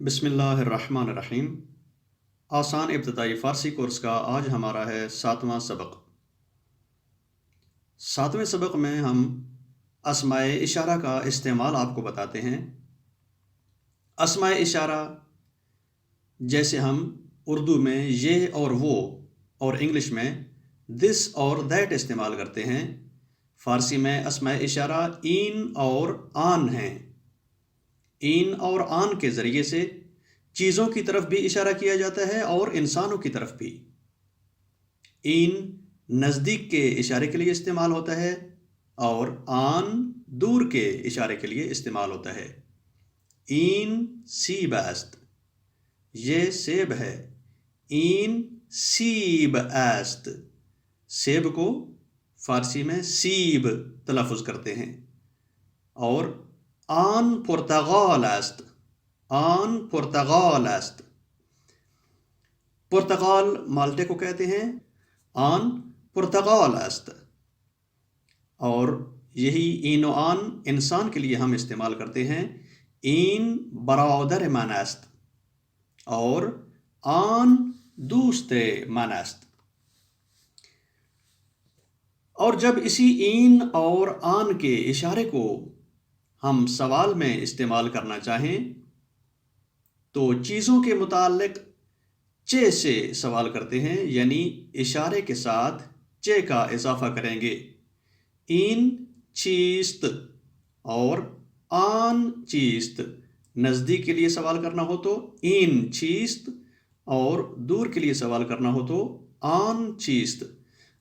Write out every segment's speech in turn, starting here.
بسم اللہ الرحمن الرحیم۔ آسان ابتدائی فارسی کورس کا آج ہمارا ہے 7واں سبق۔ 7ویں سبق میں ہم اسماء اشارہ کا استعمال آپ کو بتاتے ہیں۔ اسماء اشارہ جیسے ہم اردو میں یہ اور وہ اور انگلش میں دس اور دیٹ استعمال کرتے ہیں، فارسی میں اسماء اشارہ این اور آن ہیں۔ این اور آن کے ذریعے سے چیزوں کی طرف بھی اشارہ کیا جاتا ہے اور انسانوں کی طرف بھی۔ این نزدیک کے اشارے کے لیے استعمال ہوتا ہے اور آن دور کے اشارے کے لیے استعمال ہوتا ہے۔ این سیب است، یہ سیب ہے۔ این سیب است، سیب کو فارسی میں سیب تلفظ کرتے ہیں۔ اور آن پرتغال است، آن پرتغال است، پرتغال مالٹے کو کہتے ہیں، آن پرتغال است۔ اور یہی این و آن انسان کے لیے ہم استعمال کرتے ہیں۔ این برادر من است اور آن دوست من است۔ اور جب اسی این اور آن کے اشارے کو ہم سوال میں استعمال کرنا چاہیں تو چیزوں کے متعلق چے سے سوال کرتے ہیں، یعنی اشارے کے ساتھ چے کا اضافہ کریں گے۔ این چیست اور آن چیست، نزدیک کے لیے سوال کرنا ہو تو این چیست اور دور کے لیے سوال کرنا ہو تو آن چیست۔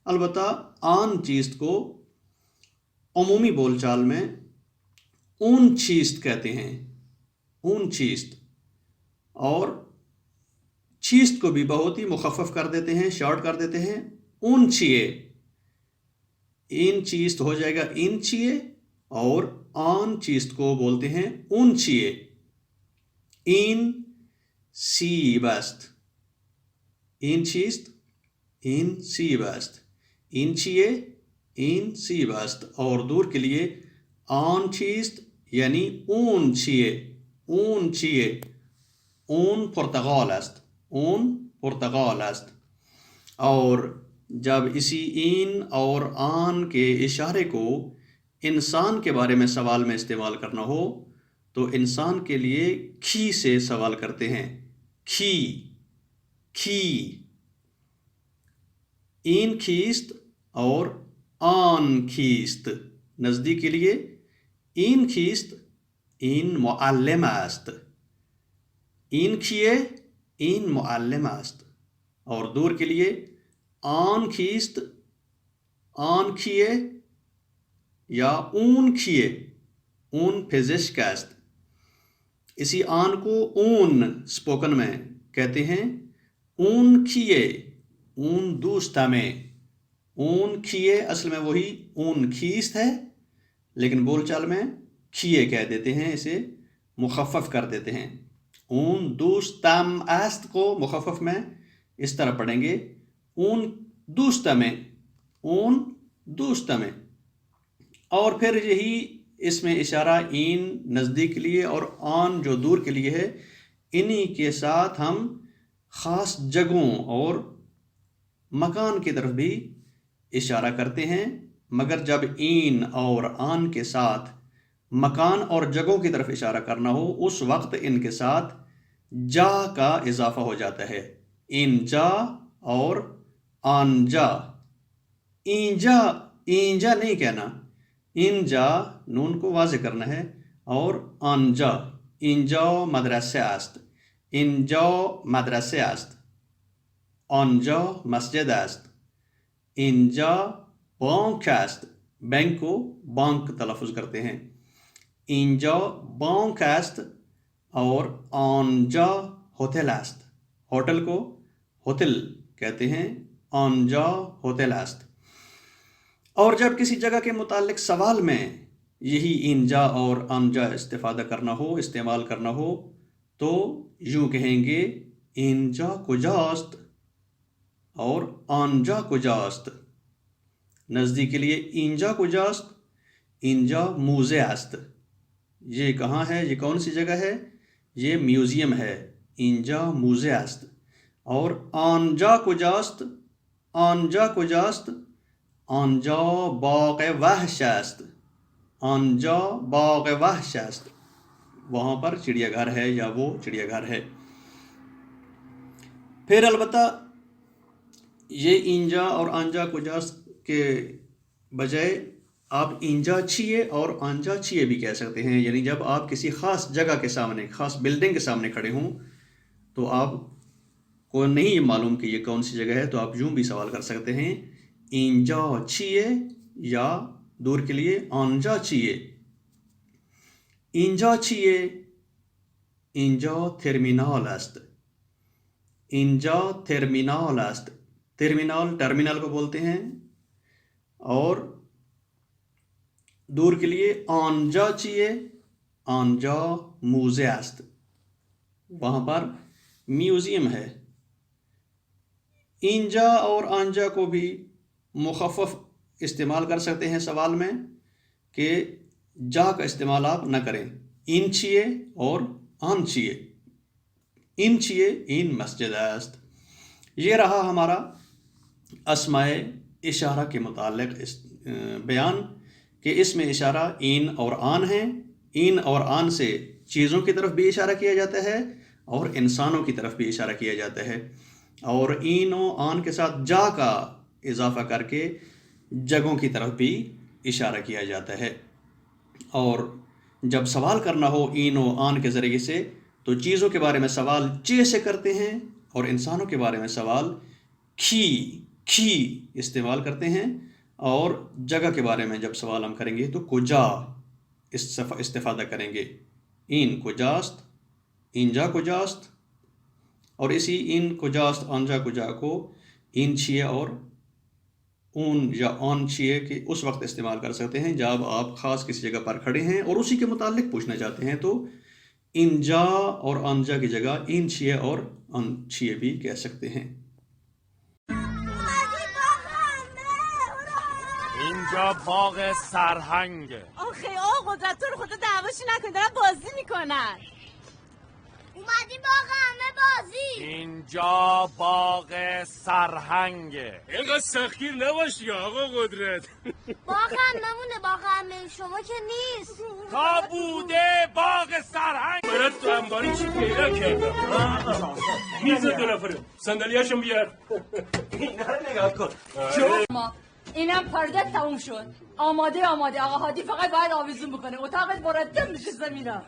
البتہ آن چیست کو عمومی بول چال میں اون چیست کہتے ہیں، اون چیست، اور چیست کو بھی بہت ہی مخفف کر دیتے ہیں، شارٹ کر دیتے ہیں، اون چیے۔ این چیست ہو جائے گا این چیے اور آن چیست کو بولتے ہیں اون چیے۔ این سیب است، این چیست، این سیب است، این چیے، این سیب است، اور دور کے لیے آن چیست یعنی اون چیے، اون چیے، اون پرتغال است، اون پرتغال است۔ اور جب اسی این اور آن کے اشارے کو انسان کے بارے میں سوال میں استعمال کرنا ہو تو انسان کے لیے کھی سے سوال کرتے ہیں، کھی، کھی۔ این کھیست اور آن کھیست، نزدیک کے لیے این کھیست، این معلم است، این کھیے، این معلم است، اور دور کے لیے آن کھیست، آن کھیے یا اون کھیے، اون پزشک است۔ اسی آن کو اون اسپوکن میں کہتے ہیں، اون کھیے، اون دوست میں، اون کھیے اصل میں وہی اون کھیست ہے، لیکن بول چال میں کھیے کہہ دیتے ہیں، اسے مخفف کر دیتے ہیں۔ اون دوستم است کو مخفف میں اس طرح پڑھیں گے، اون دوست میں، اون دوست میں۔ اور پھر یہی اس میں اشارہ این نزدیک کے لیے اور آن جو دور کے لیے ہے، انہی کے ساتھ ہم خاص جگہوں اور مکان کی طرف بھی اشارہ کرتے ہیں، مگر جب این اور آن کے ساتھ مکان اور جگہوں کی طرف اشارہ کرنا ہو اس وقت ان کے ساتھ جا کا اضافہ ہو جاتا ہے، ان جا اور آن جا۔ اینجا، اینجا نہیں کہنا، ان جا نون کو واضح کرنا ہے، اور آن جا، اینجا مدرسه است، اینجا مدرسه است، آنجا مسجد است، اینجا بانک است، بینک کو بانک تلفظ کرتے ہیں، اینجا بانک است، اور آنجا ہوتل است، ہوٹل کو ہوتل کہتے ہیں، آنجا ہوتل است۔ اور جب کسی جگہ کے متعلق سوال میں یہی اینجا اور آنجا استعمال کرنا ہو تو یوں کہیں گے، اینجا کجاست اور آنجا کجاست۔ نزدیک کے لیے اینجا کجاست، اینجا موزه است، یہ کہاں ہے، یہ کون سی جگہ ہے، یہ میوزیم ہے. اینجا موزه است. اور آنجا کجاست؟ آنجا کجاست؟ آنجا باغ وحش است. آنجا باغ وحش است. وہاں پر چڑیا گھر ہے یا وہ چڑیا گھر ہے. پھر البتہ یہ اینجا اور آنجا کجاست کے بجائے آپ اینجا چھیے اور آنجا چھیے بھی کہہ سکتے ہیں. یعنی جب آپ کسی خاص جگہ کے سامنے، خاص بلڈنگ کے سامنے کھڑے ہوں تو آپ کو نہیں معلوم کہ یہ کون سی جگہ ہے، تو آپ یوں بھی سوال کر سکتے ہیں اینجا چھیے یا دور کے لیے آنجا چھیے. اینجا چھیے. اینجا ترمینال است. اینجا ترمینال است. ترمینال ٹرمینل کو بولتے ہیں. اور دور کے لیے آنجا چھیے. آنجا موزه است. وہاں پر میوزیم ہے. اینجا اور آنجا کو بھی مخفف استعمال کر سکتے ہیں سوال میں کہ جا کا استعمال آپ نہ کریں. این چھیے اور آن چھیے. این چھیے این مسجد است. یہ رہا ہمارا اسماء اشارہ کے متعلق بیان کہ اس میں اشارہ این اور آن ہیں. این اور آن سے چیزوں کی طرف بھی اشارہ کیا جاتا ہے اور انسانوں کی طرف بھی اشارہ کیا جاتا ہے. اور این و آن کے ساتھ جا کا اضافہ کر کے جگہوں کی طرف بھی اشارہ کیا جاتا ہے. اور جب سوال کرنا ہو این و آن کے ذریعے سے تو چیزوں کے بارے میں سوال چے سے کرتے ہیں اور انسانوں کے بارے میں سوال کھی استعمال کرتے ہیں. اور جگہ کے بارے میں جب سوال ہم کریں گے تو کجا استفادہ کریں گے. این کجاست، اینجا کجاست. اور اسی این کجاست آنجا کجا کو این چھیے اور اون یا آن چھیے کہ اس وقت استعمال کر سکتے ہیں جب آپ خاص کسی جگہ پر کھڑے ہیں اور اسی کے متعلق پوچھنا چاہتے ہیں تو اینجا اور آنجا کی جگہ این چھیے اور آن چھیے بھی کہہ سکتے ہیں. اینجا باغ سرهنگ. آخه آقا قدرت تو رو خدا دعواشی نکن، دارن بازی میکنن. اومدیم باغ همه بازی. اینجا باغ سرهنگ. اینقدر سختگیر نباشی آقا قدرت. باغ هممونه، باغ همه شما که نیست. تا بوده باغ سرهنگ. برات تو انباری چی پیدا کردم. میز دو نفره صندلیاشون بیار. اینا رو نگاه کن. اینم پردت تموم شد. آماده آقا هادی فقط باید آویزون بکنه. اتاقت مرتب میشه زمینا.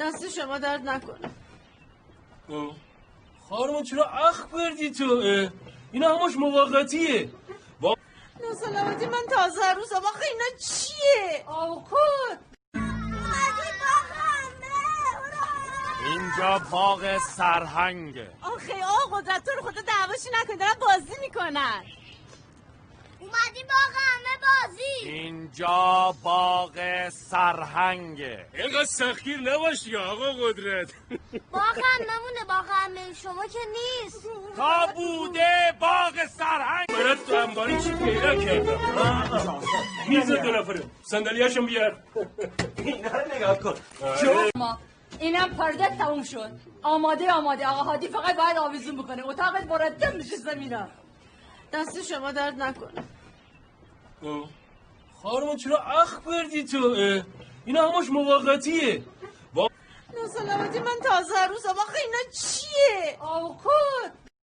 دست شما درد نکنه. خانم چرا اخ بردی تو؟ اینا همش موقتیه. ناسلامتی من تازه عروسم. آخه اینا چیه؟ آوکود. اومدیم باغ همه. اینجا باغ سرهنگ. آخه آقا قدرت تو رو خدا دعواشی نکن، دارن بازی میکنن. اومدیم باغ همه بازی. اینجا باغ سرهنگ. اینقدر سختگیر نباشی آقا قدرت. باغ هممونه، باغ همه شما که نیست. تا بوده باغ سرهنگ. برات تو انباری چی پیدا کردم. میز دو نفره صندلیاشون بیار. اینا رو نگاه کن. اینم پردت تموم شد. آماده آقا هادی فقط باید آویزون بکنه. اتاقت مرتب میشه زمینا. دست شما درد نکنه. خانم چرا اخ بردی تو؟ اینا همش موقتیه. ناسلامتی من تازه عروسم. آخه اینا چیه؟ آوکود.